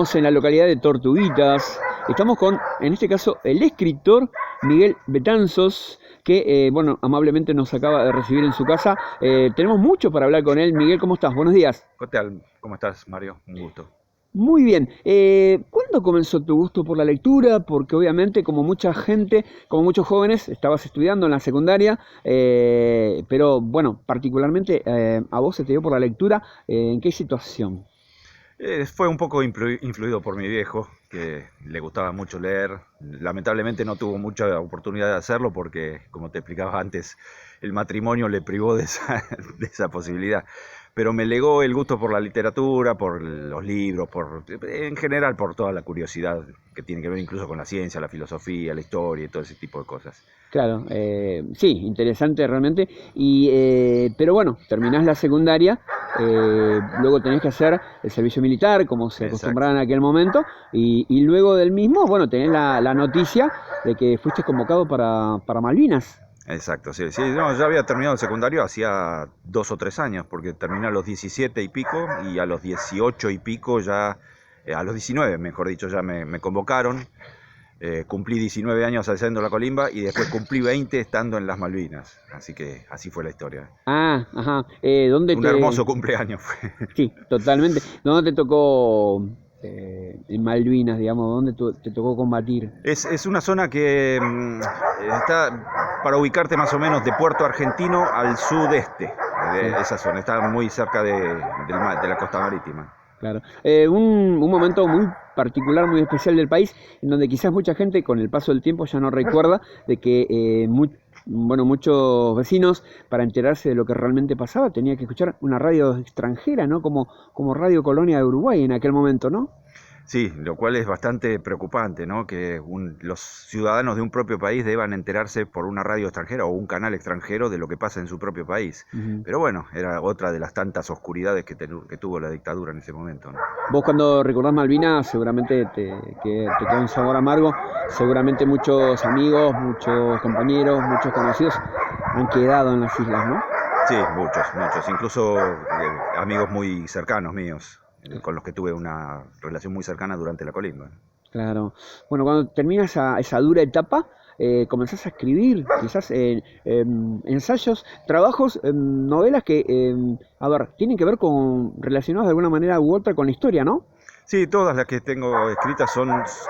Estamos en la localidad de Tortuguitas. Estamos con, en este caso, el escritor Miguel Betanzos, que, bueno, amablemente nos acaba de recibir en su casa. Tenemos mucho para hablar con él. Miguel, ¿cómo estás? Buenos días. ¿Qué tal? ¿Cómo estás, Mario? Un gusto. Muy bien. ¿Cuándo comenzó tu gusto por la lectura? Porque obviamente, como mucha gente, como muchos jóvenes, estabas estudiando en la secundaria, pero bueno, particularmente a vos se te dio por la lectura. ¿En qué situación? Fue un poco influido por mi viejo, que le gustaba mucho leer. Lamentablemente no tuvo mucha oportunidad de hacerlo porque, como te explicaba antes, el matrimonio le privó de de esa posibilidad. Pero me legó el gusto por la literatura, por los libros, en general por toda la curiosidad que tiene que ver incluso con la ciencia, la filosofía, la historia y todo ese tipo de cosas. Claro, sí, interesante realmente. Pero bueno, terminás la secundaria, luego tenés que hacer el servicio militar, como se Exacto. acostumbraba en aquel momento, y luego del mismo, bueno, tenés la noticia de que fuiste convocado para Malvinas. Exacto, sí, sí, no, ya había terminado el secundario hacía 2 o 3 años, porque terminé a los 17 y pico, y a los 18 y pico ya, a los 19, mejor dicho, ya me convocaron. Cumplí 19 años haciendo la colimba y después cumplí 20 estando en las Malvinas, así que así fue la historia. Ah, ajá. ¿Dónde Un hermoso cumpleaños fue. Sí, totalmente. ¿Dónde te tocó en Malvinas, digamos? ¿Dónde te tocó combatir? Es una zona que está, para ubicarte más o menos, de Puerto Argentino al sudeste Sí. de esa zona, está muy cerca de la costa marítima. Claro. Un momento muy particular, muy especial del país, en donde quizás mucha gente con el paso del tiempo ya no recuerda de que bueno, muchos vecinos, para enterarse de lo que realmente pasaba, tenía que escuchar una radio extranjera, ¿no? Como Radio Colonia de Uruguay en aquel momento, ¿no? Sí, lo cual es bastante preocupante, ¿no? Que los ciudadanos de un propio país deban enterarse por una radio extranjera o un canal extranjero de lo que pasa en su propio país. Ujú. Pero bueno, era otra de las tantas oscuridades que tuvo la dictadura en ese momento, ¿no? Vos cuando recordás Malvinas seguramente que te queda un sabor amargo, seguramente muchos amigos, muchos compañeros, muchos conocidos han quedado en las islas, ¿no? Sí, muchos, muchos, incluso amigos muy cercanos míos, con los que tuve una relación muy cercana durante la colimba. Claro. Bueno, cuando termina esa dura etapa, comenzás a escribir, quizás ensayos, trabajos, novelas que, a ver, tienen que ver con, relacionados de alguna manera u otra con la historia, ¿no? Sí, todas las que tengo escritas son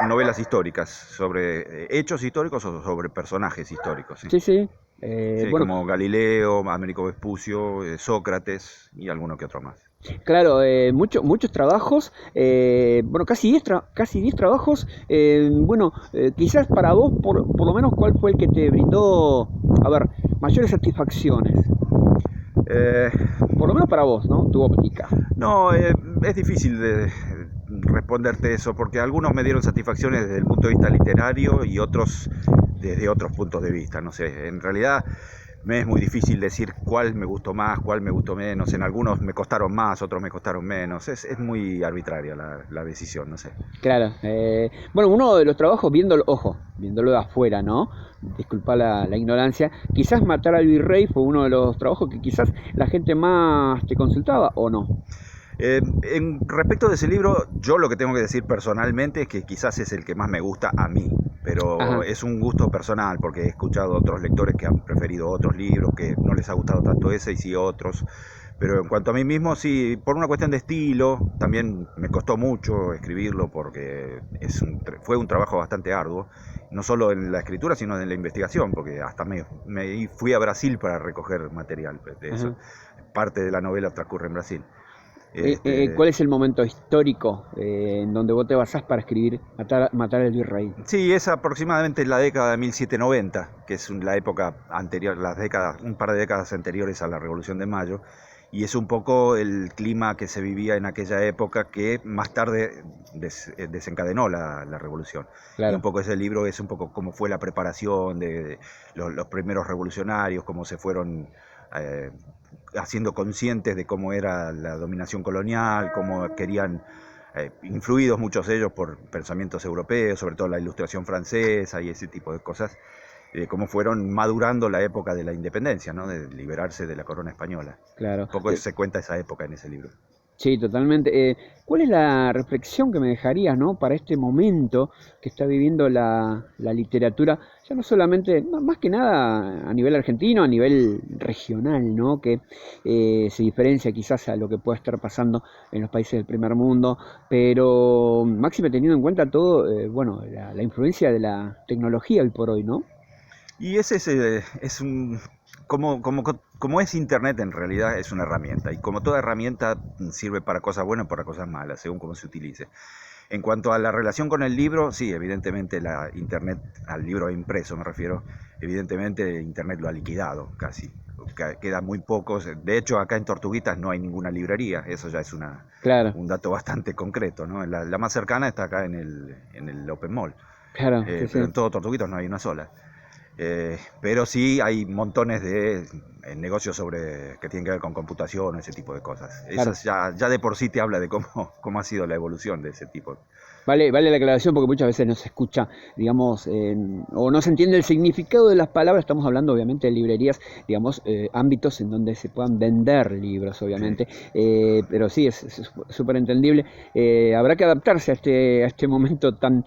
novelas históricas, sobre hechos históricos o sobre personajes históricos, sí. Sí, sí. Sí, Bueno, como Galileo, Américo Vespucio, Sócrates y alguno que otro más. claro, muchos trabajos, bueno, casi 10 trabajos. Bueno, quizás para vos, por lo menos, ¿cuál fue el que te brindó, a ver, mayores satisfacciones? Eh, Por lo menos para vos, ¿no? Tu óptica. no, es difícil de responderte eso, porque algunos me dieron satisfacciones desde el punto de vista literario y otros desde otros puntos de vista. No sé, en realidad me es muy difícil decir cuál me gustó más, cuál me gustó menos. En algunos me costaron más, otros me costaron menos. Es muy arbitraria la decisión, no sé. Claro. Bueno, uno de los trabajos, viéndolo, ojo, viéndolo de afuera, ¿no? Disculpa la ignorancia. Quizás Matar al Virrey fue uno de los trabajos que quizás la gente más te consultaba, ¿o no? En respecto de ese libro, yo lo que tengo que decir personalmente es que quizás es el que más me gusta a mí, pero Ajá. es un gusto personal porque he escuchado a otros lectores que han preferido otros libros, que no les ha gustado tanto ese y sí otros. Pero en cuanto a mí mismo, sí, por una cuestión de estilo, también me costó mucho escribirlo porque fue un trabajo bastante arduo, no solo en la escritura, sino en la investigación, porque hasta me fui a Brasil para recoger material de eso. Ajá. Parte de la novela transcurre en Brasil. Este, ¿Cuál es el momento histórico en donde vos te basás para escribir Matar al Virrey? sí, es aproximadamente la década de 1790, que es la época anterior, un par de décadas anteriores a la Revolución de Mayo, y es un poco el clima que se vivía en aquella época que más tarde desencadenó la revolución. Y un Claro. poco ese libro es un poco cómo fue la preparación de los primeros revolucionarios, cómo se fueron eh, haciendo conscientes de cómo era la dominación colonial, cómo querían, influidos muchos de ellos por pensamientos europeos, sobre todo la Ilustración francesa y ese tipo de cosas, cómo fueron madurando la época de la independencia, ¿no? De liberarse de la corona española. Claro. Un poco se cuenta esa época en ese libro. Sí, totalmente. ¿Cuál es la reflexión que me dejarías, ¿no? Para este momento que está viviendo la literatura, ya no solamente, más que nada a nivel argentino, a nivel regional, ¿no? Que se diferencia quizás a lo que pueda estar pasando en los países del primer mundo, pero máxime teniendo en cuenta todo, bueno, la influencia de la tecnología hoy por hoy, ¿no? Y ese es un... Como es Internet en realidad es una herramienta y como toda herramienta sirve para cosas buenas y para cosas malas, según cómo se utilice. En cuanto a la relación con el libro, sí, evidentemente la Internet, al libro impreso me refiero, evidentemente Internet lo ha liquidado casi. Quedan muy pocos. De hecho, acá en Tortuguitas no hay ninguna librería, eso ya es Claro, un dato bastante concreto, ¿no? La más cercana está acá en el Open Mall, claro, sí, pero sí. en todo Tortuguitas no hay una sola. Pero sí hay montones de negocios que tienen que ver con computación, ese tipo de cosas. Claro. Esas ya de por sí te habla de cómo ha sido la evolución de ese tipo. Vale la aclaración porque muchas veces no se escucha, digamos, o no se entiende el significado de las palabras. Estamos hablando, obviamente, de librerías, digamos, ámbitos en donde se puedan vender libros, Sí. obviamente. Pero sí, es súper entendible. Habrá que adaptarse a este momento tan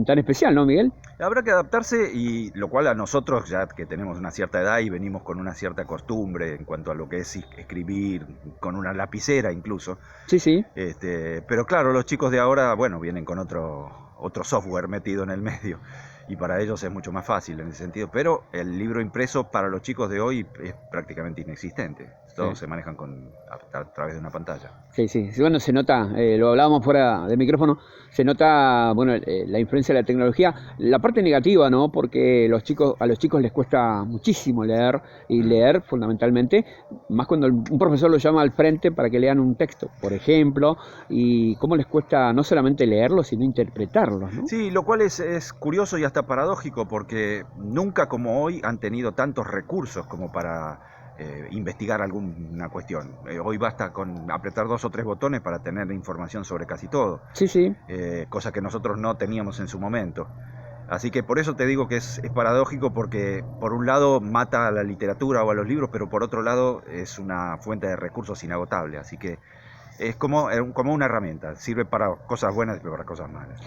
especial, ¿no, Miguel? Habrá que adaptarse y lo cual a nosotros ya que tenemos una cierta edad y venimos con una cierta costumbre en cuanto a lo que es escribir con una lapicera incluso. Sí, sí. Pero claro, los chicos de ahora, bueno, vienen con otro software metido en el medio y para ellos es mucho más fácil en ese sentido. Pero el libro impreso para los chicos de hoy es prácticamente inexistente. Sí. Todos se manejan a través de una pantalla. Sí, sí, sí, bueno, se nota, lo hablábamos fuera del micrófono, se nota, bueno, la influencia de la tecnología, la parte negativa, ¿no? Porque a los chicos les cuesta muchísimo leer y Mm. leer fundamentalmente, más cuando un profesor los llama al frente para que lean un texto, por ejemplo, y cómo les cuesta no solamente leerlo, sino interpretarlos, ¿no? Sí, lo cual es curioso y hasta paradójico porque nunca como hoy han tenido tantos recursos como para investigar alguna cuestión. Hoy basta con apretar 2 o 3 botones para tener información sobre casi todo, Sí, sí. cosa que nosotros no teníamos en su momento. Así que por eso te digo que es paradójico porque por un lado mata a la literatura o a los libros, pero por otro lado es una fuente de recursos inagotable. Así que es como una herramienta, sirve para cosas buenas y para cosas malas.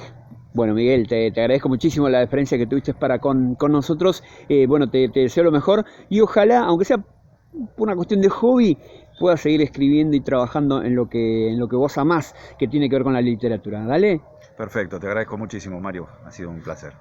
Bueno, Miguel, te agradezco muchísimo la deferencia que tuviste para con nosotros. Bueno, te deseo lo mejor y ojalá, aunque sea por una cuestión de hobby, puedas seguir escribiendo y trabajando en lo que vos amás, que tiene que ver con la literatura. Dale. Perfecto, te agradezco muchísimo, Mario. Ha sido un placer.